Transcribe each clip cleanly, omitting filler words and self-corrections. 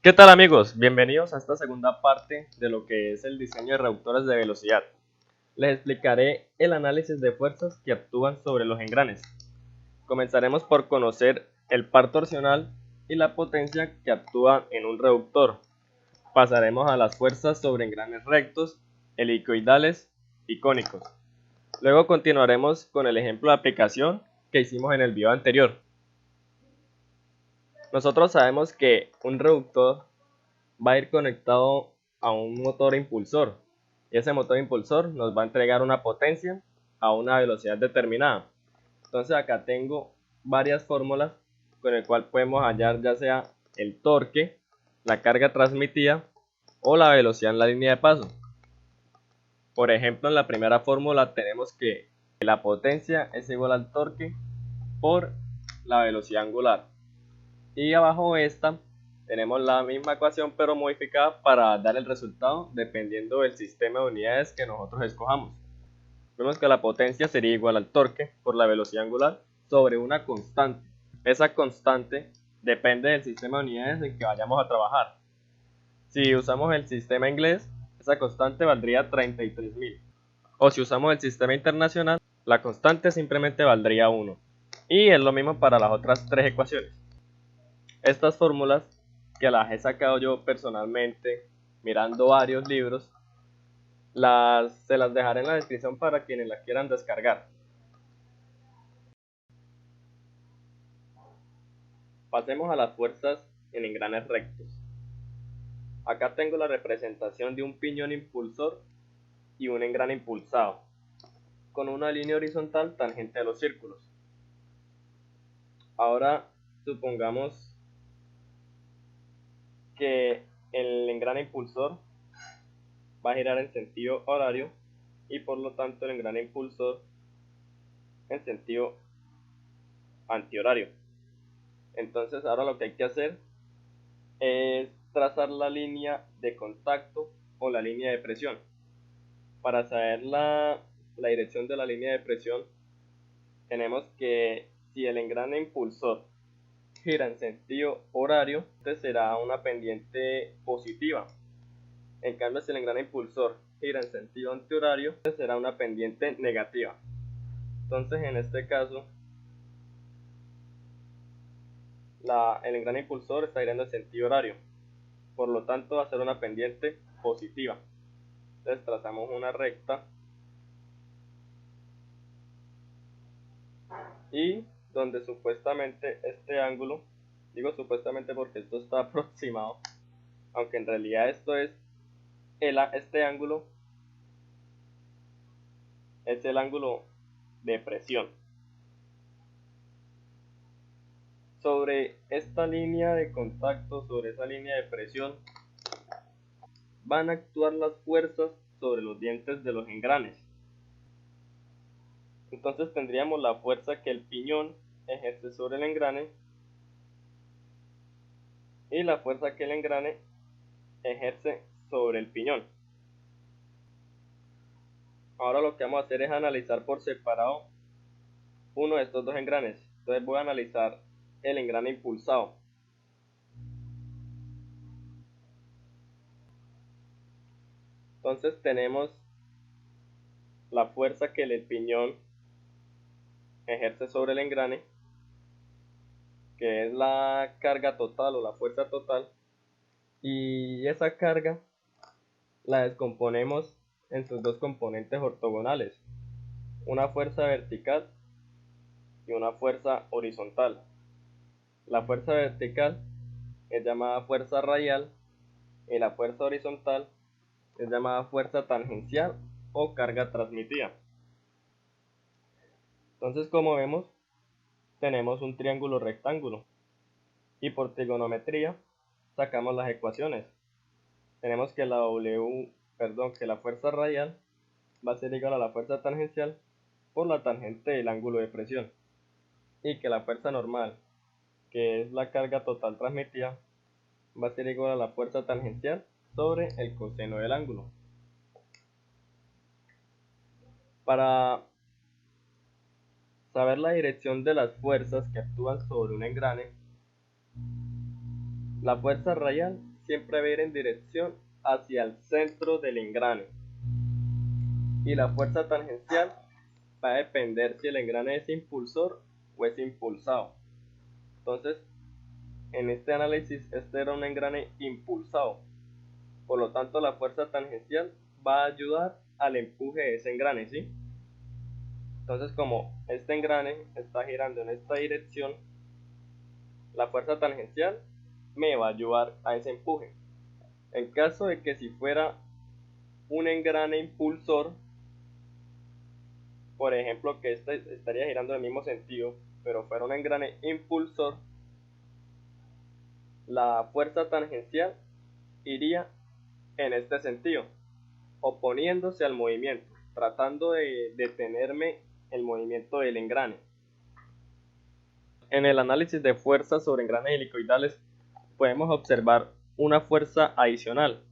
¿Qué tal amigos? Bienvenidos a esta segunda parte de lo que es el diseño de reductores de velocidad. Les explicaré el análisis de fuerzas que actúan sobre los engranes. Comenzaremos por conocer el par torsional y la potencia que actúa en un reductor. Pasaremos a las fuerzas sobre engranes rectos, helicoidales y cónicos. Luego continuaremos con el ejemplo de aplicación que hicimos en el video anterior. Nosotros sabemos que un reductor va a ir conectado a un motor impulsor y ese motor impulsor nos va a entregar una potencia a una velocidad determinada. Entonces acá tengo varias fórmulas con el cual podemos hallar ya sea el torque, la carga transmitida o la velocidad en la línea de paso. Por ejemplo, en la primera fórmula tenemos que la potencia es igual al torque por la velocidad angular, y abajo esta tenemos la misma ecuación pero modificada para dar el resultado dependiendo del sistema de unidades que nosotros escojamos. Vemos que la potencia sería igual al torque por la velocidad angular sobre una constante. Esa constante depende del sistema de unidades en que vayamos a trabajar. Si usamos el sistema inglés, esa constante valdría 33.000. O si usamos el sistema internacional, la constante simplemente valdría 1. Y es lo mismo para las otras tres ecuaciones. Estas fórmulas, que las he sacado yo personalmente mirando varios libros, se las dejaré en la descripción para quienes las quieran descargar. Pasemos a las fuerzas en engranes rectos. Acá tengo la representación de un piñón impulsor y un engrane impulsado, con una línea horizontal tangente a los círculos. Ahora supongamos que el engrane impulsor va a girar en sentido horario y por lo tanto el engrane impulsor en sentido antihorario. Entonces ahora lo que hay que hacer es trazar la línea de contacto o la línea de presión. Para saber la dirección de la línea de presión, tenemos que si el engrane impulsor gira en sentido horario, entonces será una pendiente positiva. En cambio, si el engrane impulsor gira en sentido antihorario, entonces será una pendiente negativa. Entonces, en este caso, el engrane impulsor está girando en sentido horario, por lo tanto va a ser una pendiente positiva. Entonces trazamos una recta y donde supuestamente este ángulo, digo supuestamente porque esto está aproximado, aunque en realidad este ángulo es el ángulo de presión. Sobre esta línea de contacto, sobre esa línea de presión, van a actuar las fuerzas sobre los dientes de los engranes. Entonces tendríamos la fuerza que el piñón ejerce sobre el engrane y la fuerza que el engrane ejerce sobre el piñón. Ahora lo que vamos a hacer es analizar por separado uno de estos dos engranes. Entonces voy a analizar el engrane impulsado. Entonces tenemos la fuerza que el piñón ejerce sobre el engrane, que es la carga total o la fuerza total, y esa carga la descomponemos en sus dos componentes ortogonales, una fuerza vertical y una fuerza horizontal. La fuerza vertical es llamada fuerza radial y la fuerza horizontal es llamada fuerza tangencial o carga transmitida. Entonces, como vemos, tenemos un triángulo rectángulo y por trigonometría sacamos las ecuaciones. Tenemos que que la fuerza radial va a ser igual a la fuerza tangencial por la tangente del ángulo de presión, y que la fuerza normal, que es la carga total transmitida, va a ser igual a la fuerza tangencial sobre el coseno del ángulo. Para saber la dirección de las fuerzas que actúan sobre un engrane, la fuerza radial siempre va a ir en dirección hacia el centro del engrane. Y la fuerza tangencial va a depender si el engrane es impulsor o es impulsado. Entonces, en este análisis, este era un engrane impulsado. Por lo tanto, la fuerza tangencial va a ayudar al empuje de ese engrane, ¿sí? Entonces, como este engrane está girando en esta dirección, la fuerza tangencial me va a ayudar a ese empuje. En caso de que si fuera un engrane impulsor, por ejemplo, que este estaría girando en el mismo sentido, pero fuera un engrane impulsor, la fuerza tangencial iría en este sentido, oponiéndose al movimiento, tratando de detenerme el movimiento del engrane. En el análisis de fuerzas sobre engranes helicoidales podemos observar una fuerza adicional,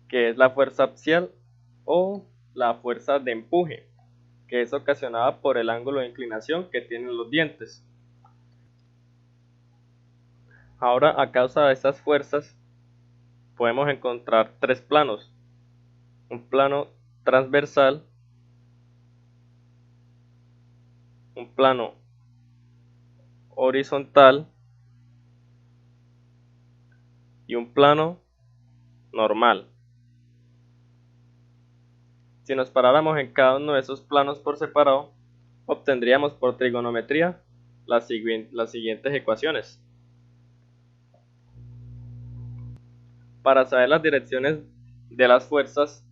que es la fuerza axial o la fuerza de empuje, que es ocasionada por el ángulo de inclinación que tienen los dientes. Ahora, a causa de estas fuerzas, podemos encontrar tres planos: un plano transversal, un plano horizontal y un plano normal. Si nos paráramos en cada uno de esos planos por separado, obtendríamos por trigonometría las siguientes ecuaciones. Para saber las direcciones de las fuerzas,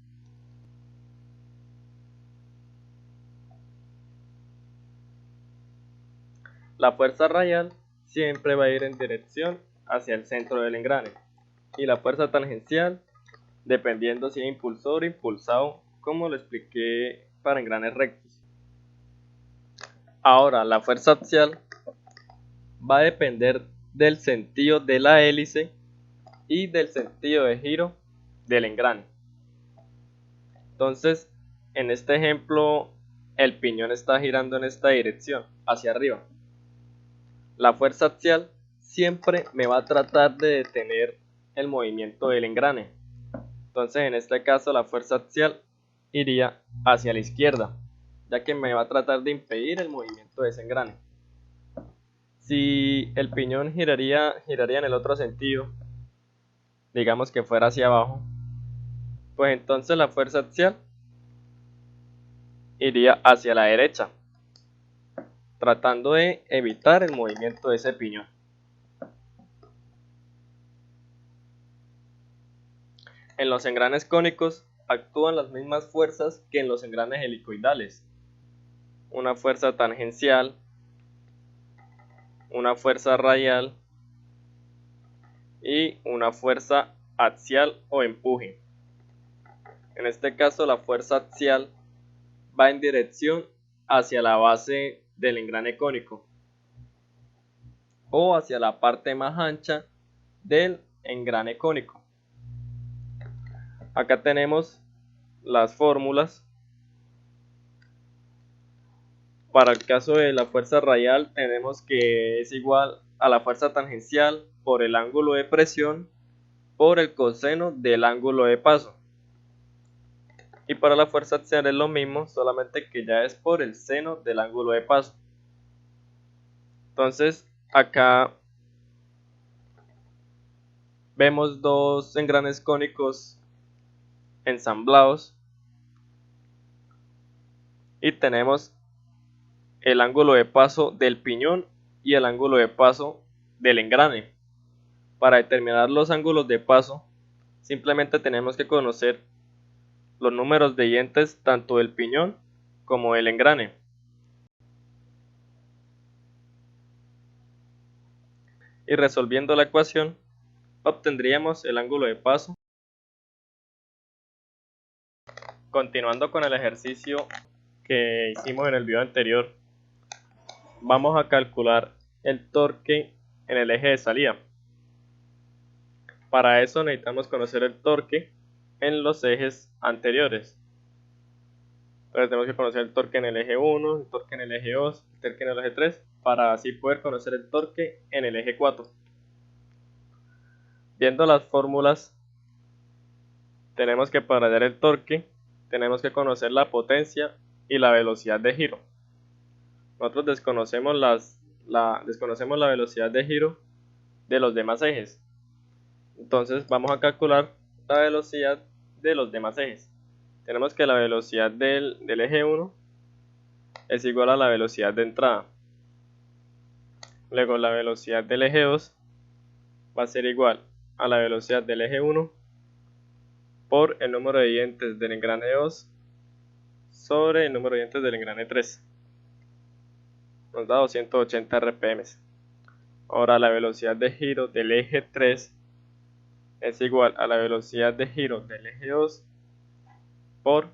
la fuerza radial siempre va a ir en dirección hacia el centro del engrane, y la fuerza tangencial, dependiendo si es impulsor o impulsado, como lo expliqué para engranes rectos. Ahora, la fuerza axial va a depender del sentido de la hélice y del sentido de giro del engrane. Entonces, en este ejemplo, el piñón está girando en esta dirección, hacia arriba. La fuerza axial siempre me va a tratar de detener el movimiento del engrane. Entonces, en este caso, la fuerza axial iría hacia la izquierda, ya que me va a tratar de impedir el movimiento de ese engrane. Si el piñón giraría en el otro sentido, digamos que fuera hacia abajo, pues entonces la fuerza axial iría hacia la derecha, tratando de evitar el movimiento de ese piñón. En los engranes cónicos actúan las mismas fuerzas que en los engranes helicoidales: una fuerza tangencial, una fuerza radial y una fuerza axial o empuje. En este caso, la fuerza axial va en dirección hacia la base del engrane cónico o hacia la parte más ancha del engrane cónico. Acá tenemos las fórmulas. Para el caso de la fuerza radial, tenemos que es igual a la fuerza tangencial por el ángulo de presión por el coseno del ángulo de paso. Y para la fuerza axial es lo mismo, solamente que ya es por el seno del ángulo de paso. Entonces, acá vemos dos engranes cónicos ensamblados y tenemos el ángulo de paso del piñón y el ángulo de paso del engrane. Para determinar los ángulos de paso, simplemente tenemos que conocer los números de dientes tanto del piñón como del engrane. Y resolviendo la ecuación, obtendríamos el ángulo de paso. Continuando con el ejercicio que hicimos en el video anterior, vamos a calcular el torque en el eje de salida. Para eso necesitamos conocer el torque en los ejes anteriores. Entonces tenemos que conocer el torque en el eje 1, el torque en el eje 2, el torque en el eje 3, para así poder conocer el torque en el eje 4. Viendo las fórmulas, tenemos que para hallar el torque, tenemos que conocer la potencia y la velocidad de giro. Nosotros desconocemos desconocemos la velocidad de giro de los demás ejes. Entonces vamos a calcular la velocidad de los demás ejes. Tenemos que la velocidad del eje 1 es igual a la velocidad de entrada. Luego la velocidad del eje 2 va a ser igual a la velocidad del eje 1 por el número de dientes del engrane 2 sobre el número de dientes del engrane 3. Nos da 280 RPM. Ahora la velocidad de giro del eje 3 es igual a la velocidad de giro del eje 2 por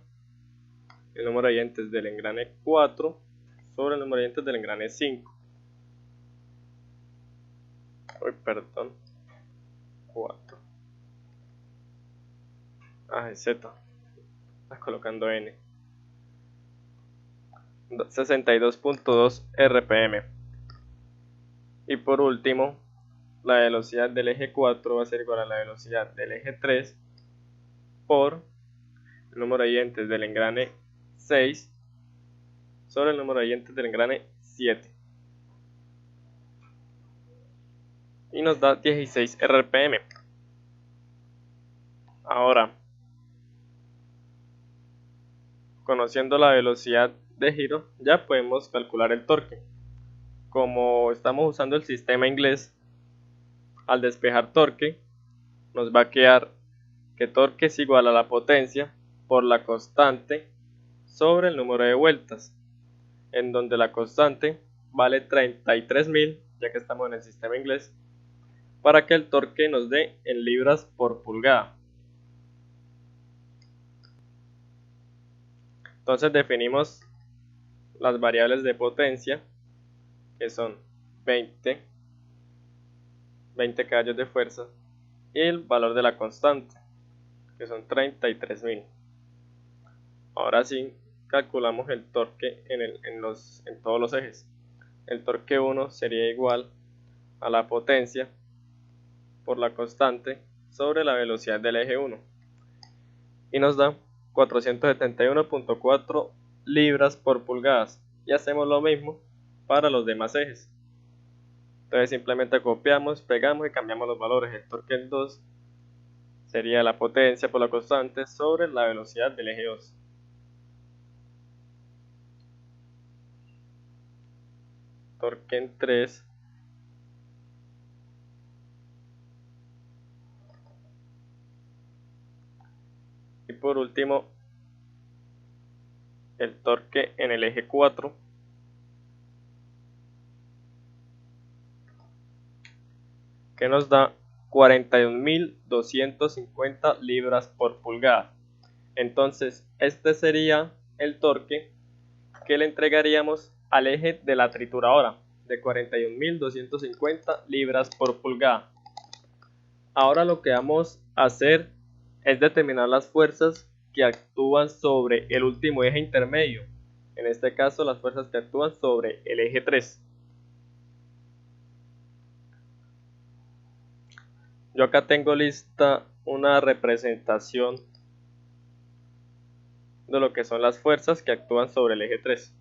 el número de dientes del engrane 4 sobre el número de dientes del engrane 5. Perdón. 4. Es Z. Estás colocando N. 62.2 RPM. Y por último, la velocidad del eje 4 va a ser igual a la velocidad del eje 3 por el número de dientes del engrane 6 sobre el número de dientes del engrane 7. Y nos da 16 RPM. Ahora, conociendo la velocidad de giro, ya podemos calcular el torque. Como estamos usando el sistema inglés, al despejar torque, nos va a quedar que torque es igual a la potencia por la constante sobre el número de vueltas, en donde la constante vale 33.000, ya que estamos en el sistema inglés, para que el torque nos dé en libras por pulgada. Entonces definimos las variables de potencia, que son 20 caballos de fuerza, y el valor de la constante, que son 33.000. Ahora sí, calculamos el torque en todos los ejes. El torque 1 sería igual a la potencia por la constante sobre la velocidad del eje 1. Y nos da 471.4 libras por pulgadas. Y hacemos lo mismo para los demás ejes. Entonces simplemente copiamos, pegamos y cambiamos los valores. El torque 2 sería la potencia por la constante sobre la velocidad del eje 2. Torque en 3 y por último el torque en el eje 4 que nos da 41.250 libras por pulgada. Entonces este sería el torque que le entregaríamos al eje de la trituradora, de 41.250 libras por pulgada. Ahora lo que vamos a hacer es determinar las fuerzas que actúan sobre el último eje intermedio, en este caso las fuerzas que actúan sobre el eje 3. Yo acá tengo lista una representación de lo que son las fuerzas que actúan sobre el eje 3.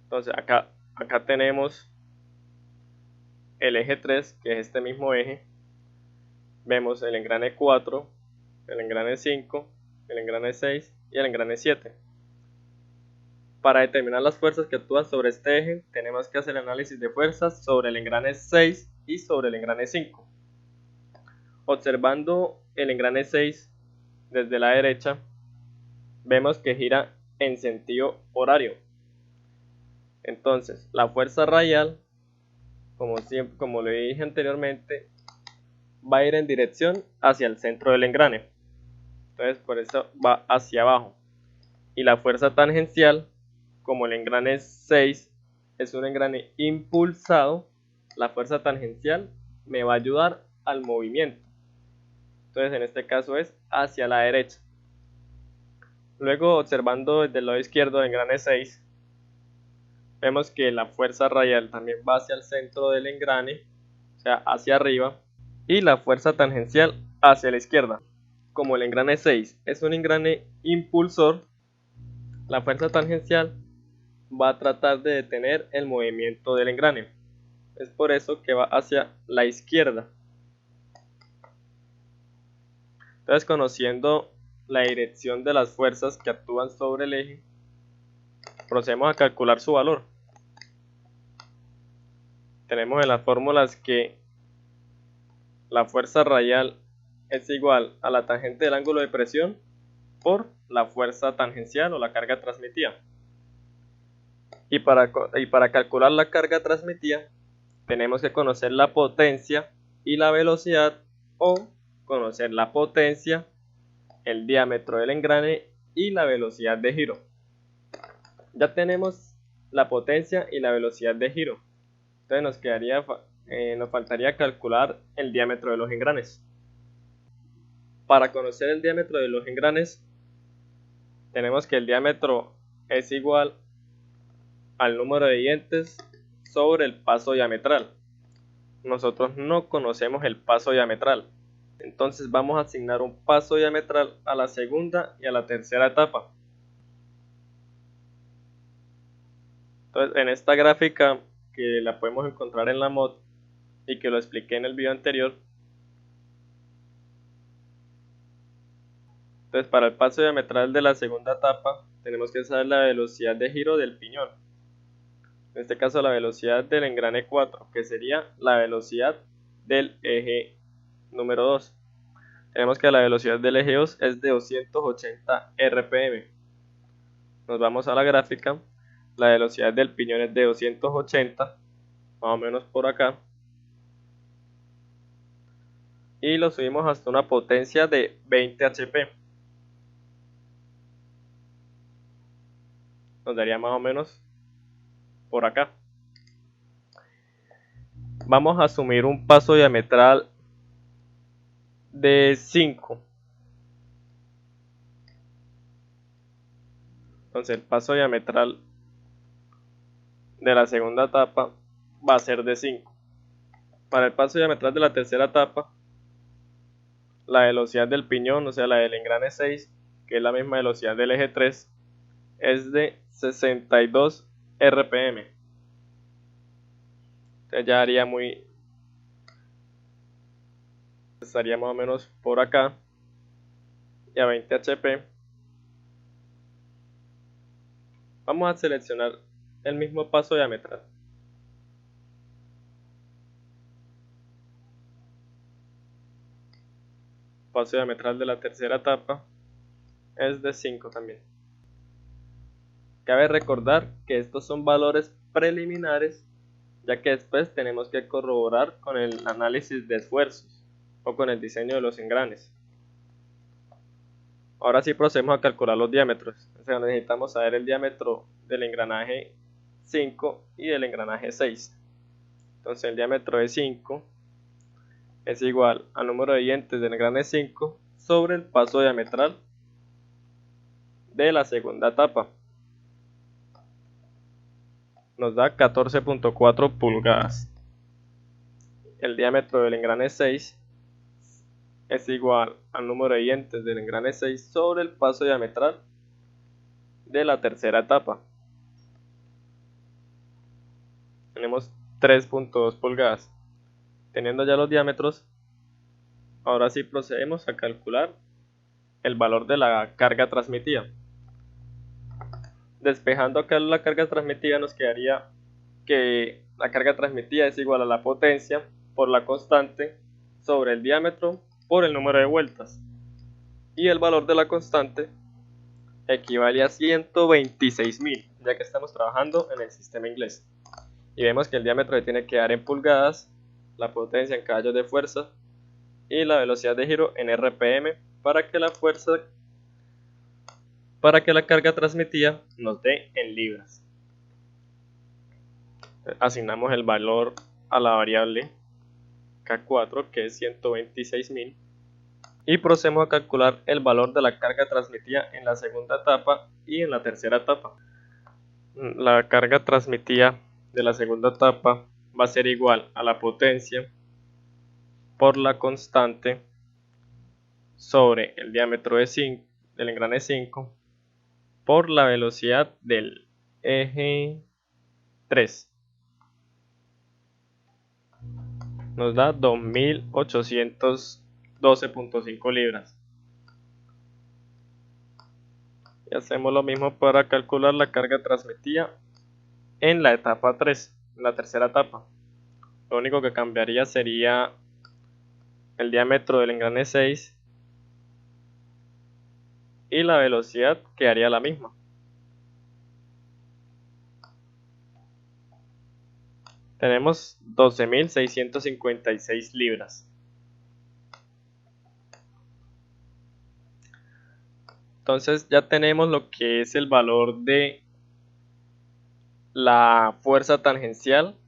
Entonces acá tenemos el eje 3, que es este mismo eje. Vemos el engrane 4, el engrane 5, el engrane 6 y el engrane 7. Para determinar las fuerzas que actúan sobre este eje, tenemos que hacer el análisis de fuerzas sobre el engrane 6 y sobre el engrane 5. Observando el engrane 6 desde la derecha, vemos que gira en sentido horario. Entonces, la fuerza radial, como le dije anteriormente, va a ir en dirección hacia el centro del engrane. Entonces, por eso va hacia abajo. Y la fuerza tangencial, como el engrane 6 es un engrane impulsado, la fuerza tangencial me va a ayudar al movimiento. Entonces, en este caso es hacia la derecha. Luego, observando desde el lado izquierdo del engrane 6, vemos que la fuerza radial también va hacia el centro del engrane, o sea, hacia arriba, y la fuerza tangencial hacia la izquierda. Como el engrane 6 es un engrane impulsor, la fuerza tangencial va a tratar de detener el movimiento del engrane. Es por eso que va hacia la izquierda. Entonces, conociendo la dirección de las fuerzas que actúan sobre el eje, procedemos a calcular su valor. Tenemos en las fórmulas que la fuerza radial es igual a la tangente del ángulo de presión por la fuerza tangencial o la carga transmitida. Y para calcular la carga transmitida tenemos que conocer la potencia y la velocidad, o conocer la potencia, el diámetro del engrane y la velocidad de giro. Ya tenemos la potencia y la velocidad de giro, entonces nos faltaría calcular el diámetro de los engranes. Para conocer el diámetro de los engranes tenemos que el diámetro es igual al número de dientes sobre el paso diametral. Nosotros no conocemos el paso diametral, entonces vamos a asignar un paso diametral a la segunda y a la tercera etapa. Entonces, en esta gráfica, que la podemos encontrar en la mod y que lo expliqué en el video anterior, entonces para el paso diametral de la segunda etapa tenemos que saber la velocidad de giro del piñón, en este caso la velocidad del engrane 4, que sería la velocidad del eje número 2. Tenemos que la velocidad del eje 2 es de 280 rpm. Nos vamos a la gráfica, la velocidad del piñón es de 280, más o menos por acá, y lo subimos hasta una potencia de 20 HP. Nos daría más o menos por acá. Vamos a asumir un paso diametral de 5. Entonces el paso diametral de la segunda etapa va a ser de 5. Para el paso diametral de la tercera etapa, la velocidad del piñón, o sea la del engrane 6, que es la misma velocidad del eje 3, es de 62 rpm. Entonces ya estaría más o menos por acá, y a 20 HP. Vamos a seleccionar el mismo paso diametral. Paso diametral de la tercera etapa es de 5 también. Cabe recordar que estos son valores preliminares, ya que después tenemos que corroborar con el análisis de esfuerzos o con el diseño de los engranes. Ahora sí procedemos a calcular los diámetros. O sea, necesitamos saber el diámetro del engranaje 5 y del engranaje 6. Entonces el diámetro de 5 es igual al número de dientes del engrane 5 sobre el paso diametral de la segunda etapa. Nos da 14.4 pulgadas. El diámetro del engrane 6 es igual al número de dientes del engrane 6 sobre el paso diametral de la tercera etapa. Tenemos 3.2 pulgadas. Teniendo ya los diámetros, ahora sí procedemos a calcular el valor de la carga transmitida. Despejando acá la carga transmitida, nos quedaría que la carga transmitida es igual a la potencia por la constante sobre el diámetro por el número de vueltas, y el valor de la constante equivale a 126.000, ya que estamos trabajando en el sistema inglés. Y vemos que el diámetro se tiene que dar en pulgadas, la potencia en caballos de fuerza y la velocidad de giro en RPM para que la carga transmitida nos dé en libras. Asignamos el valor a la variable K4, que es 126.000, y procedemos a calcular el valor de la carga transmitida en la segunda etapa y en la tercera etapa. la carga transmitida de la segunda etapa va a ser igual a la potencia por la constante sobre el diámetro del engrane 5 por la velocidad del eje 3. Nos da 2812.5 libras. Y hacemos lo mismo para calcular la carga transmitida en la etapa 3, en la tercera etapa. Lo único que cambiaría sería el diámetro del engrane 6 y la velocidad quedaría la misma. Tenemos 12.656 libras. Entonces ya tenemos lo que es el valor de la fuerza tangencial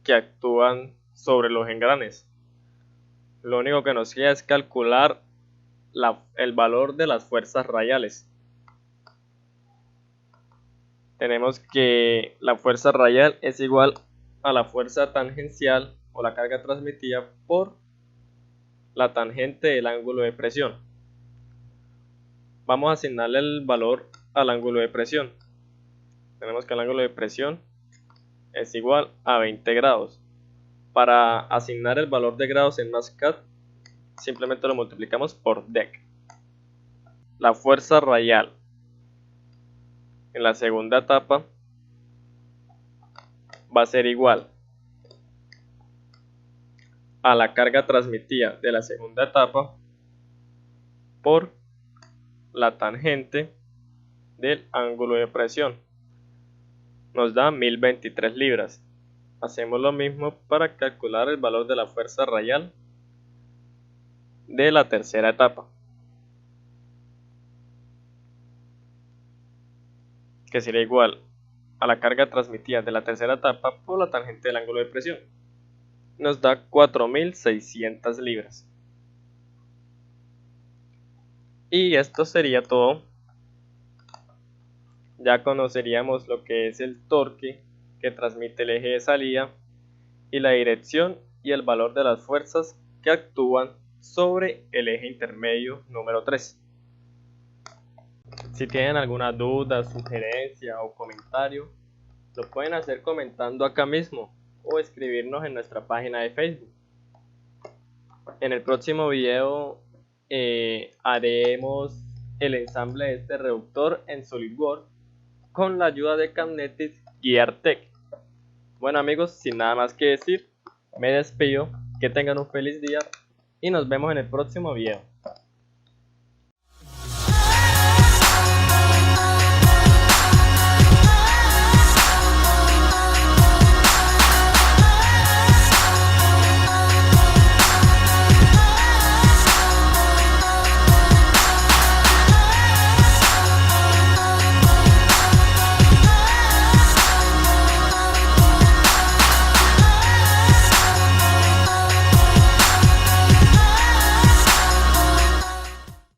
que actúan sobre los engranes. Lo único que nos queda es calcular el valor de las fuerzas radiales. Tenemos que la fuerza radial es igual a la fuerza tangencial o la carga transmitida por la tangente del ángulo de presión. Vamos a asignarle el valor al ángulo de presión. Tenemos que el ángulo de presión es igual a 20 grados. Para asignar el valor de grados en MASCAD, simplemente lo multiplicamos por dec. La fuerza radial en la segunda etapa va a ser igual a la carga transmitida de la segunda etapa por la tangente del ángulo de presión. Nos da 1023 libras. Hacemos lo mismo para calcular el valor de la fuerza radial de la tercera etapa, que sería igual a la carga transmitida de la tercera etapa por la tangente del ángulo de presión. Nos da 4.600 libras. Y esto sería todo. Ya conoceríamos lo que es el torque que transmite el eje de salida y la dirección y el valor de las fuerzas que actúan sobre el eje intermedio número 3. Si tienen alguna duda, sugerencia o comentario, lo pueden hacer comentando acá mismo o escribirnos en nuestra página de Facebook. En el próximo video haremos el ensamble de este reductor en SolidWorks con la ayuda de Camnetis GearTech. Bueno amigos, sin nada más que decir, me despido, que tengan un feliz día y nos vemos en el próximo video.